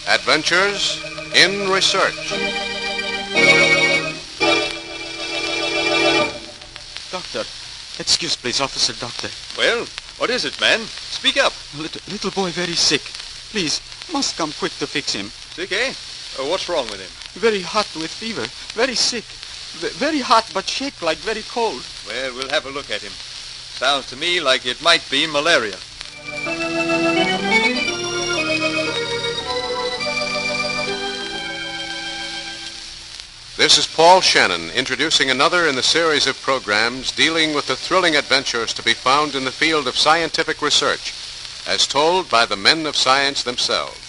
Adventures in Research. Doctor, excuse please, officer, doctor. Well, what is it, man? Speak up. Little boy very sick. Please, must come quick to fix him. Sick, eh? What's wrong with him? Very hot with fever. Very sick. Very hot but shake like very cold. Well, we'll have a look at him. Sounds to me like it might be malaria. This is Paul Shannon introducing another in the series of programs dealing with the thrilling adventures to be found in the field of scientific research, as told by the men of science themselves.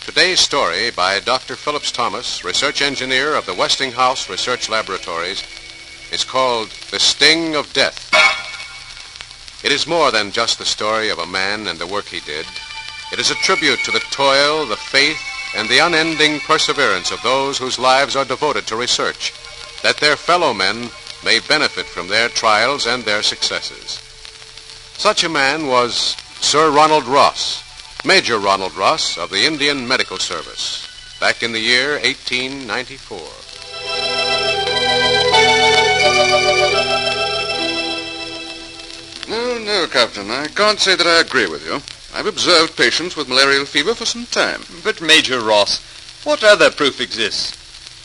Today's story by Dr. Phillips Thomas, research engineer of the Westinghouse Research Laboratories, is called The Sting of Death. It is more than just the story of a man and the work he did. It is a tribute to the toil, the faith, and the unending perseverance of those whose lives are devoted to research, that their fellow men may benefit from their trials and their successes. Such a man was Sir Ronald Ross, Major Ronald Ross of the Indian Medical Service, back in the year 1894. No, Captain, I can't say that I agree with you. I've observed patients with malarial fever for some time. But, Major Ross, what other proof exists?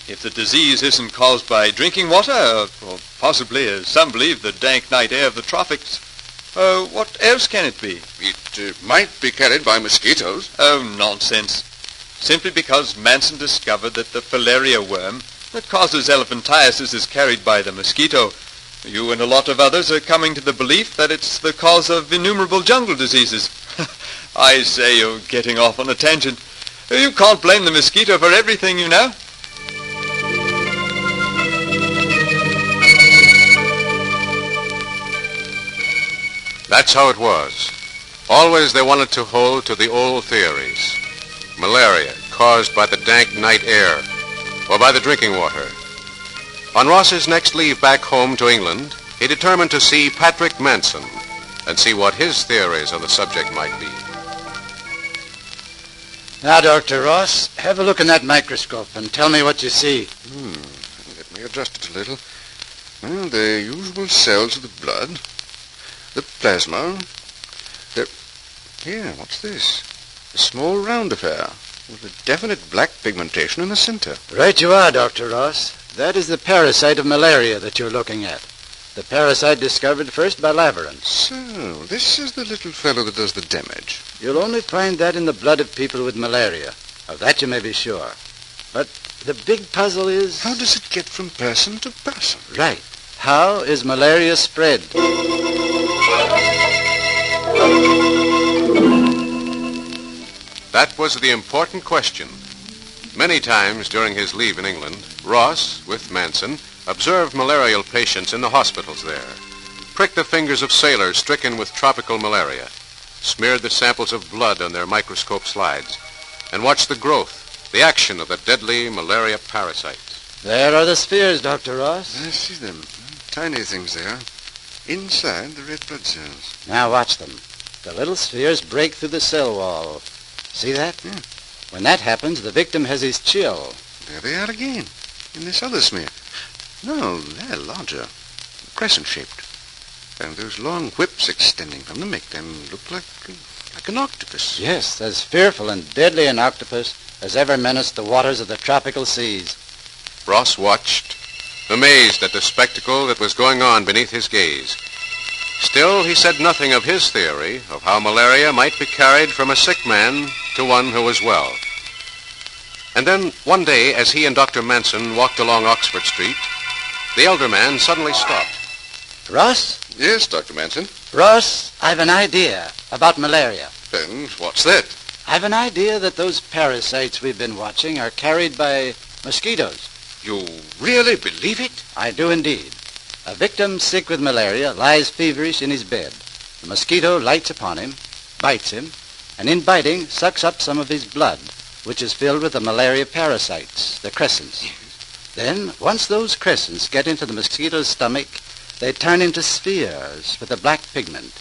If the disease isn't caused by drinking water, or possibly, as some believe, the dank night air of the tropics, what else can it be? It might be carried by mosquitoes. Oh, nonsense. Simply because Manson discovered that the filaria worm that causes elephantiasis is carried by the mosquito, you and a lot of others are coming to the belief that it's the cause of innumerable jungle diseases. I say, you're getting off on a tangent. You can't blame the mosquito for everything, you know. That's how it was. Always they wanted to hold to the old theories. Malaria caused by the dank night air or by the drinking water. On Ross's next leave back home to England, he determined to see Patrick Manson and see what his theories on the subject might be. Now, Dr. Ross, have a look in that microscope and tell me what you see. Let me adjust it a little. Well, the usual cells of the blood, the plasma. Here, what's this? A small round affair with a definite black pigmentation in the center. Right you are, Dr. Ross. That is the parasite of malaria that you're looking at. The parasite discovered first by Laveran. So, this is the little fellow that does the damage. You'll only find that in the blood of people with malaria. Of that you may be sure. But the big puzzle is... How does it get from person to person? Right. How is malaria spread? That was the important question. Many times during his leave in England, Ross, with Manson, observed malarial patients in the hospitals there, pricked the fingers of sailors stricken with tropical malaria, smeared the samples of blood on their microscope slides, and watched the growth, the action of the deadly malaria parasite. There are the spheres, Dr. Ross. I see them. Tiny things they are. Inside the red blood cells. Now watch them. The little spheres break through the cell wall. See that? Yeah. When that happens, the victim has his chill. There they are again, in this other smear. No, they're larger, crescent-shaped. And those long whips extending from them make them look like an octopus. Yes, as fearful and deadly an octopus as ever menaced the waters of the tropical seas. Ross watched, amazed at the spectacle that was going on beneath his gaze. Still, he said nothing of his theory of how malaria might be carried from a sick man to one who was well. And then, one day, as he and Dr. Manson walked along Oxford Street, the elder man suddenly stopped. Ross? Yes, Dr. Manson. Ross, I've an idea about malaria. And what's that? I've an idea that those parasites we've been watching are carried by mosquitoes. You really believe it? I do indeed. A victim sick with malaria lies feverish in his bed. The mosquito lights upon him, bites him, and in biting sucks up some of his blood, which is filled with the malaria parasites, the crescents. Then, once those crescents get into the mosquito's stomach, they turn into spheres with a black pigment.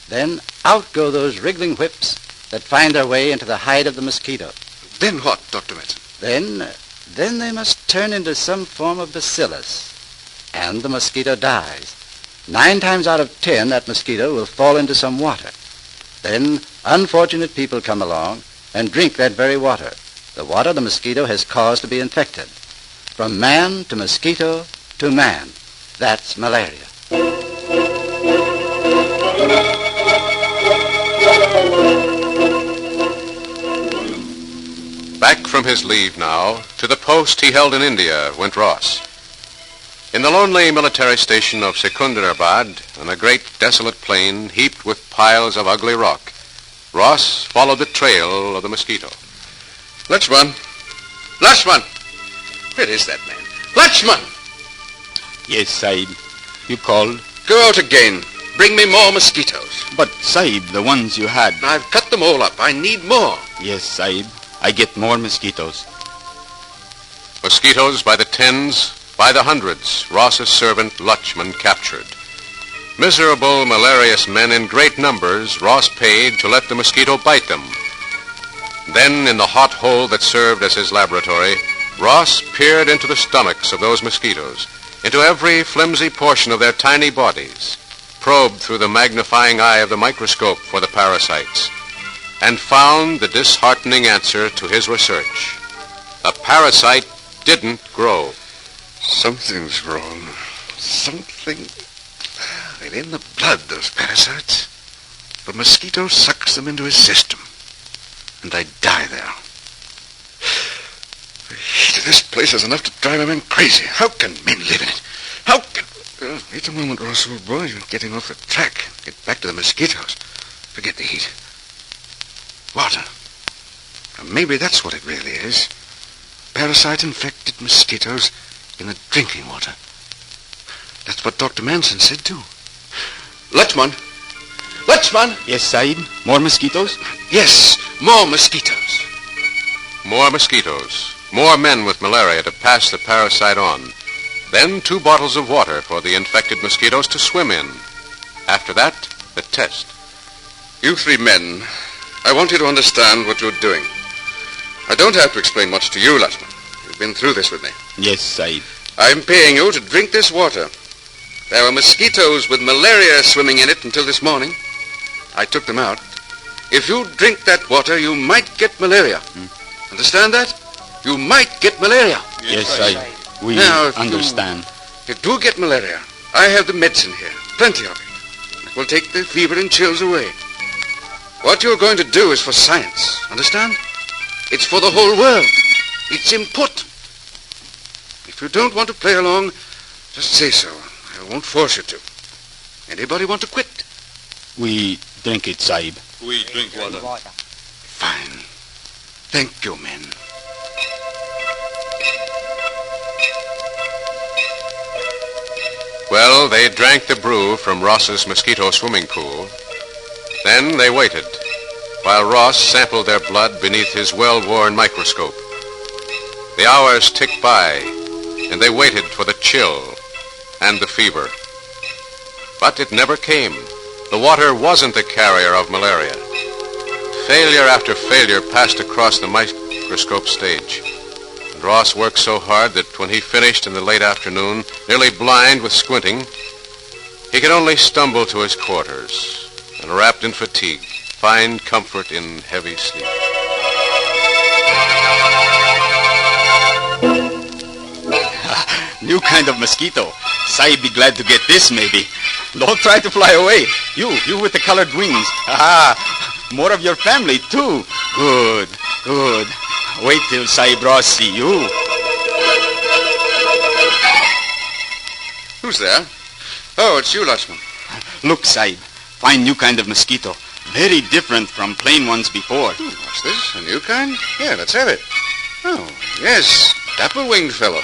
Then out go those wriggling whips that find their way into the hide of the mosquito. Then what, Dr. Madsen? Then they must turn into some form of bacillus, and the mosquito dies. 9 times out of 10, that mosquito will fall into some water. Then unfortunate people come along and drink that very water, the water the mosquito has caused to be infected. From man to mosquito to man. That's malaria. Back from his leave now, to the post he held in India went Ross. In the lonely military station of Secunderabad, on a great desolate plain heaped with piles of ugly rock, Ross followed the trail of the mosquito. Lakshman! Lakshman! Where is that man? Lakshman! Yes, Sahib. You called? Go out again. Bring me more mosquitoes. But, Sahib, the ones you had. I've cut them all up. I need more. Yes, Sahib. I get more mosquitoes. Mosquitoes by the tens, by the hundreds, Ross's servant Lakshman captured. Miserable, malarious men in great numbers Ross paid to let the mosquito bite them. Then, in the hot hole that served as his laboratory, Ross peered into the stomachs of those mosquitoes, into every flimsy portion of their tiny bodies, probed through the magnifying eye of the microscope for the parasites, and found the disheartening answer to his research. The parasite didn't grow. Something's wrong. Something... They're in the blood, those parasites. The mosquito sucks them into his system, and they die there. The heat of this place is enough to drive a man crazy. How can men live in it? How can... wait a moment, Ross, old boy. You're getting off the track. Get back to the mosquitoes. Forget the heat. Water. Maybe that's what it really is. Parasite-infected mosquitoes in the drinking water. That's what Dr. Manson said, too. Lakshman! Lakshman! Yes, Sahib. More mosquitoes? Yes, more mosquitoes. More mosquitoes, more men with malaria to pass the parasite on. Then 2 bottles of water for the infected mosquitoes to swim in. After that, the test. You 3 men, I want you to understand what you're doing. I don't have to explain much to you, Lakshman. You've been through this with me. Yes, Sahib. I'm paying you to drink this water. There were mosquitoes with malaria swimming in it until this morning. I took them out. If you drink that water, you might get malaria. Understand that? You might get malaria. Yes, Sahib. We Now, if understand. You do get malaria. I have the medicine here. Plenty of it. It will take the fever and chills away. What you're going to do is for science. Understand? It's for the whole world. It's important. If you don't want to play along, just say so. I won't force you to. Anybody want to quit? We drink it, Sahib. We drink water. Fine. Thank you, men. Well, they drank the brew from Ross's mosquito swimming pool. Then they waited, while Ross sampled their blood beneath his well-worn microscope. The hours ticked by, and they waited for the chill and the fever. But it never came. The water wasn't the carrier of malaria. Failure after failure passed across the microscope stage. And Ross worked so hard that when he finished in the late afternoon, nearly blind with squinting, he could only stumble to his quarters and, wrapped in fatigue, find comfort in heavy sleep. New kind of mosquito. Sahib be glad to get this, maybe. Don't try to fly away. You with the colored wings. More of your family, too. Good, good. Wait till Sahib Ross see you. Who's there? Oh, it's you, Lakshman. Look, Sahib. Fine new kind of mosquito. Very different from plain ones before. What's this? A new kind? Yeah, let's have it. Oh, yes. Dapple-winged fellow.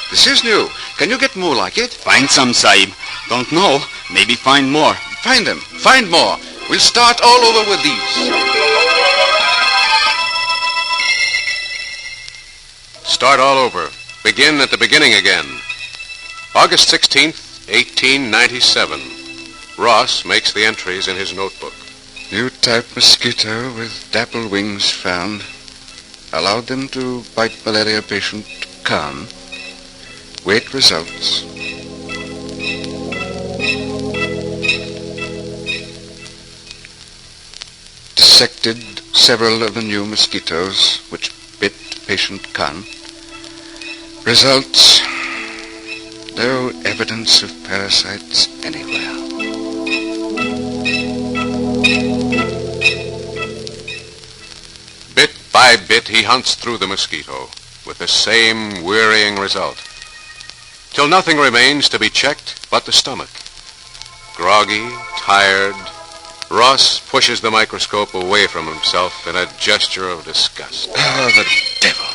This is new. Can you get more like it? Find some, Sahib. Don't know. Maybe find more. Find them. Find more. We'll start all over with these. Start all over. begin at the beginning again. August 16th, 1897. Ross makes the entries in his notebook. New type mosquito with dapple wings found. Allowed them to bite malaria patient Khan. Wait results. Dissected several of the new mosquitoes which bit patient Khan. Results: no evidence of parasites anywhere. Bit by bit, he hunts through the mosquito with the same wearying result, till nothing remains to be checked but the stomach. Groggy, tired, Ross pushes the microscope away from himself in a gesture of disgust. Oh, the devil.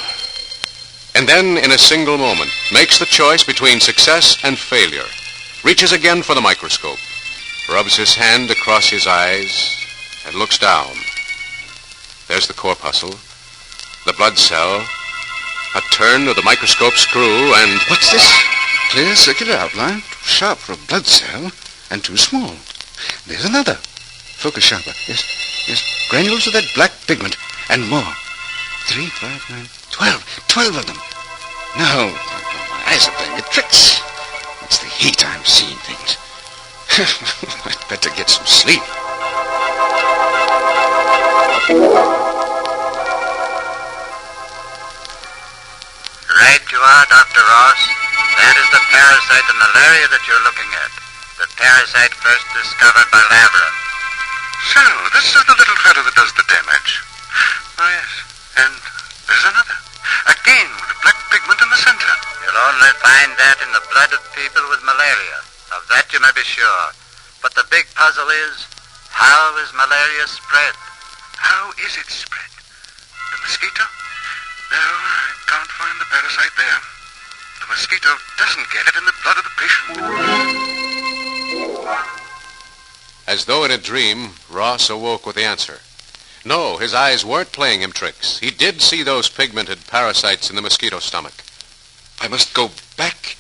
And then, in a single moment, makes the choice between success and failure. Reaches again for the microscope, rubs his hand across his eyes, and looks down. There's the corpuscle, the blood cell, a turn of the microscope screw, and... What's this? Clear circular outline, too sharp for a blood cell, and too small. There's another. Focus sharper. Yes. Granules of that black pigment, and more. 3, 5, 9, 12. 12 of them. No, my eyes are playing me tricks. It's the heat I'm seeing things. I'd better get some sleep. Right you are, Dr. Ross. That is the parasite of malaria that you're looking at. The parasite first discovered by Laveran. So, this is the little fellow that does the damage. Oh, yes. And there's another. Again, with the black pigment in the center. You'll only find that in the blood of people with malaria. Of that you may be sure. But the big puzzle is, how is malaria spread? How is it spread? The mosquito? No, I can't find the parasite there. The mosquito doesn't get it in the blood of the patient. As though in a dream, Ross awoke with the answer. No, his eyes weren't playing him tricks. He did see those pigmented parasites in the mosquito stomach. I must go back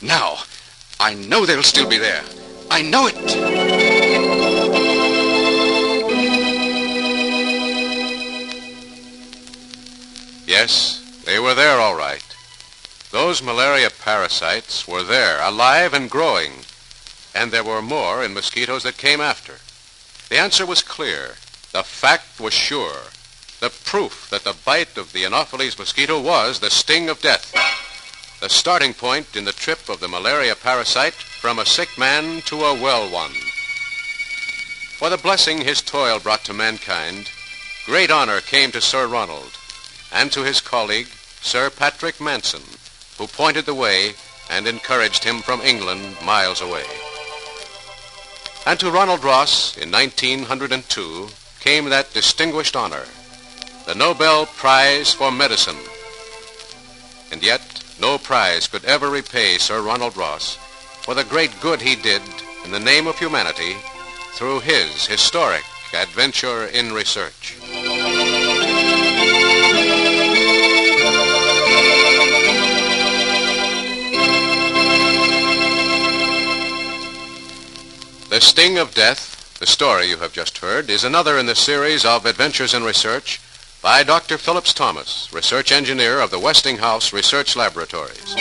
now. I know they'll still be there. I know it. Yes, they were there all right. Those malaria parasites were there, alive and growing. And there were more in mosquitoes that came after. The answer was clear. The fact was sure. The proof that the bite of the Anopheles mosquito was the sting of death. The starting point in the trip of the malaria parasite from a sick man to a well one. For the blessing his toil brought to mankind, great honor came to Sir Ronald and to his colleague, Sir Patrick Manson, who pointed the way and encouraged him from England miles away. And to Ronald Ross, in 1902, came that distinguished honor, the Nobel Prize for Medicine. And yet, no prize could ever repay Sir Ronald Ross for the great good he did in the name of humanity through his historic adventure in research. The Sting of Death, the story you have just heard, is another in the series of Adventures in Research by Dr. Phillips Thomas, research engineer of the Westinghouse Research Laboratories.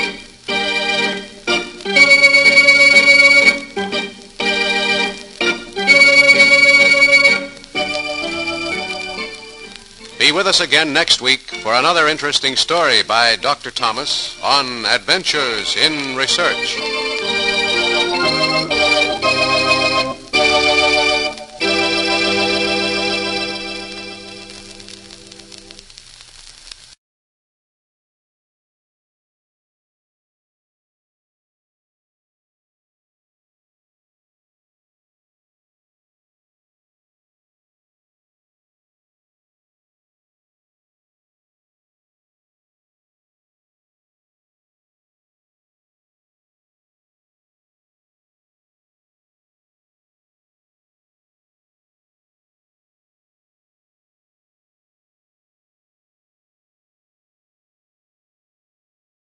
Be with us again next week for another interesting story by Dr. Thomas on Adventures in Research.